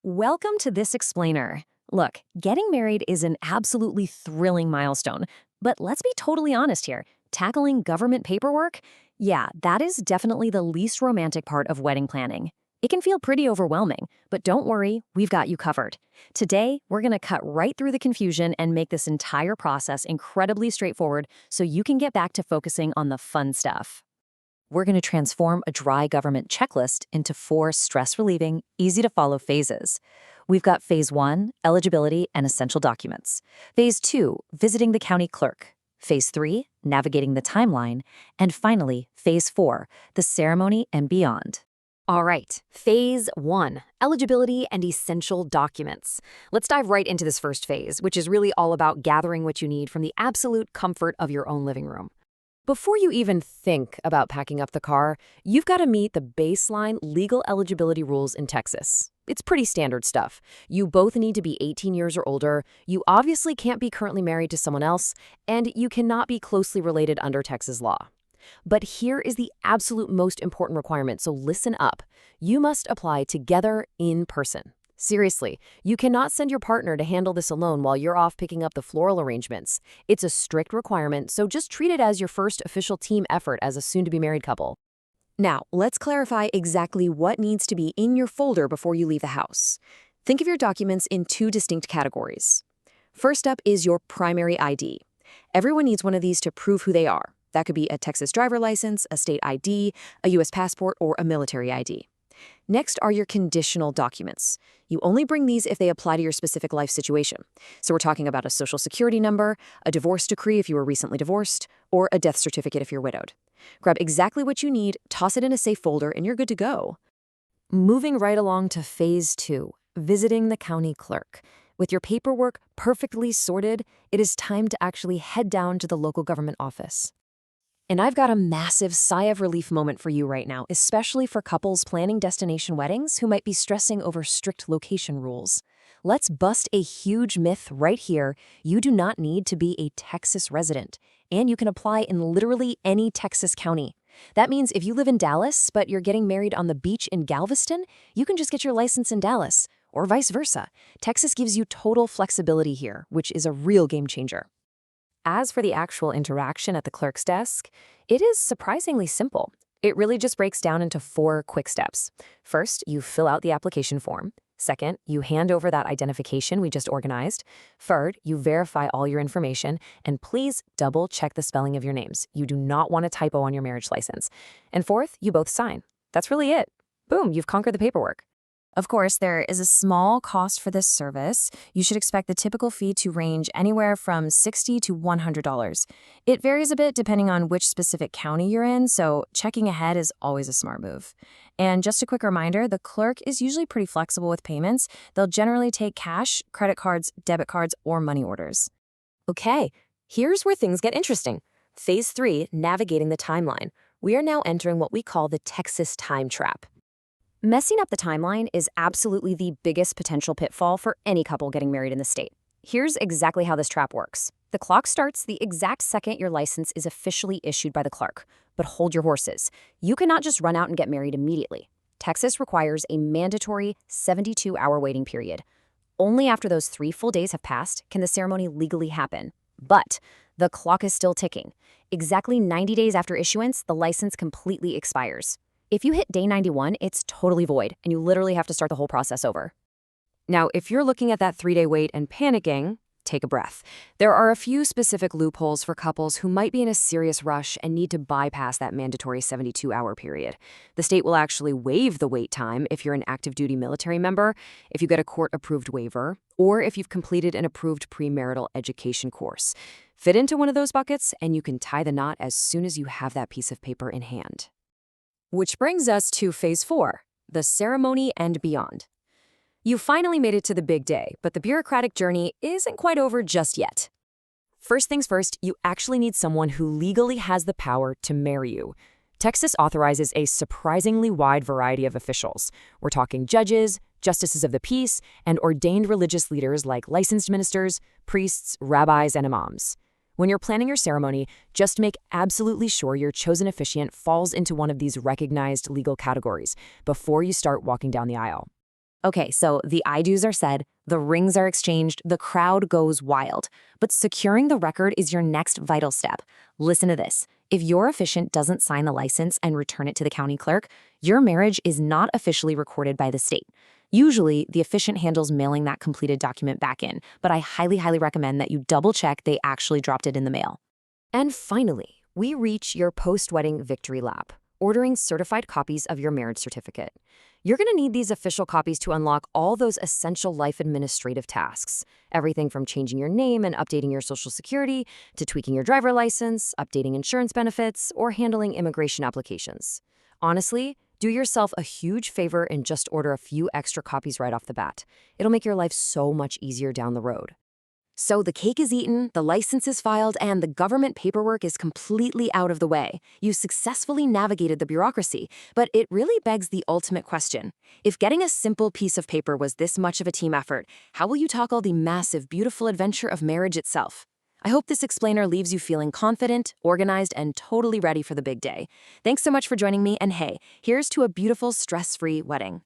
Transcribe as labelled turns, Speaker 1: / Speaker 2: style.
Speaker 1: Welcome to This Explainer. Look, getting married is an absolutely thrilling milestone, but let's be totally honest here. Tackling government paperwork? Yeah, that is definitely the least romantic part of wedding planning. It can feel pretty overwhelming, but don't worry, we've got you covered. Today, we're going to cut right through the confusion and make this entire process incredibly straightforward so you can get back to focusing on the fun stuff. We're going to transform a dry government checklist into 4 stress-relieving, easy-to-follow phases. We've got Phase 1, eligibility and essential documents. Phase 2, visiting the county clerk. Phase 3, navigating the timeline. And finally, Phase 4, the ceremony and beyond.
Speaker 2: All right, Phase 1, eligibility and essential documents. Let's dive right into this first phase, which is really all about gathering what you need from the absolute comfort of your own living room. Before you even think about packing up the car, you've got to meet the baseline legal eligibility rules in Texas. It's pretty standard stuff. You both need to be 18 years or older, you obviously can't be currently married to someone else, and you cannot be closely related under Texas law. But here is the absolute most important requirement, so listen up. You must apply together in person. Seriously, you cannot send your partner to handle this alone while you're off picking up the floral arrangements. It's a strict requirement, so just treat it as your first official team effort as a soon-to-be married couple.
Speaker 1: Now, let's clarify exactly what needs to be in your folder before you leave the house. Think of your documents in 2 distinct categories. First up is your primary ID. Everyone needs one of these to prove who they are. That could be a Texas driver license, a state ID, a U.S. passport, or a military ID. Next are your conditional documents. You only bring these if they apply to your specific life situation. So we're talking about a social security number, a divorce decree if you were recently divorced, or a death certificate if you're widowed. Grab exactly what you need, toss it in a safe folder, and you're good to go. Moving right along to Phase 2, visiting the county clerk. With your paperwork perfectly sorted, it is time to actually head down to the local government office. And I've got a massive sigh of relief moment for you right now, especially for couples planning destination weddings who might be stressing over strict location rules. Let's bust a huge myth right here. You do not need to be a Texas resident, and you can apply in literally any Texas county. That means if you live in Dallas, but you're getting married on the beach in Galveston, you can just get your license in Dallas, or vice versa. Texas gives you total flexibility here, which is a real game changer. As for the actual interaction at the clerk's desk, it is surprisingly simple. It really just breaks down into 4 quick steps. First, you fill out the application form. Second, you hand over that identification we just organized. Third, you verify all your information. And please double check the spelling of your names. You do not want a typo on your marriage license. And fourth, you both sign. That's really it. Boom, you've conquered the paperwork. Of course, there is a small cost for this service. You should expect the typical fee to range anywhere from $60 to $100. It varies a bit depending on which specific county you're in, so checking ahead is always a smart move. And just a quick reminder, the clerk is usually pretty flexible with payments. They'll generally take cash, credit cards, debit cards, or money orders. Okay, here's where things get interesting. Phase 3, navigating the timeline. We are now entering what we call the Texas time trap. Messing up the timeline is absolutely the biggest potential pitfall for any couple getting married in the state. Here's exactly how this trap works. The clock starts the exact second your license is officially issued by the clerk. But hold your horses. You cannot just run out and get married immediately. Texas requires a mandatory 72-hour waiting period. Only after those 3 full days have passed can the ceremony legally happen. But the clock is still ticking. Exactly 90 days after issuance, the license completely expires. If you hit day 91, it's totally void, and you literally have to start the whole process over. Now, if you're looking at that 3-day wait and panicking, take a breath. There are a few specific loopholes for couples who might be in a serious rush and need to bypass that mandatory 72-hour period. The state will actually waive the wait time if you're an active duty military member, if you get a court-approved waiver, or if you've completed an approved premarital education course. Fit into one of those buckets, and you can tie the knot as soon as you have that piece of paper in hand. Which brings us to Phase 4, the ceremony and beyond. You finally made it to the big day, but the bureaucratic journey isn't quite over just yet. First things first, you actually need someone who legally has the power to marry you. Texas authorizes a surprisingly wide variety of officials. We're talking judges, justices of the peace, and ordained religious leaders like licensed ministers, priests, rabbis, and imams. When you're planning your ceremony, just make absolutely sure your chosen officiant falls into one of these recognized legal categories before you start walking down the aisle. Okay, so the I-dos are said, the rings are exchanged, the crowd goes wild. But securing the record is your next vital step. Listen to this. If your officiant doesn't sign the license and return it to the county clerk, your marriage is not officially recorded by the state. Usually, the officiant handles mailing that completed document back in, but I highly recommend that you double-check they actually dropped it in the mail.
Speaker 2: And finally, we reach your post-wedding victory lap, ordering certified copies of your marriage certificate. You're going to need these official copies to unlock all those essential life administrative tasks. Everything from changing your name and updating your social security, to tweaking your driver license, updating insurance benefits, or handling immigration applications. Honestly, do yourself a huge favor and just order a few extra copies right off the bat. It'll make your life so much easier down the road.
Speaker 1: So the cake is eaten, the license is filed, and the government paperwork is completely out of the way. You successfully navigated the bureaucracy, but it really begs the ultimate question. If getting a simple piece of paper was this much of a team effort, how will you tackle the massive, beautiful adventure of marriage itself? I hope this explainer leaves you feeling confident, organized, and totally ready for the big day. Thanks so much for joining me, and hey, here's to a beautiful, stress-free wedding.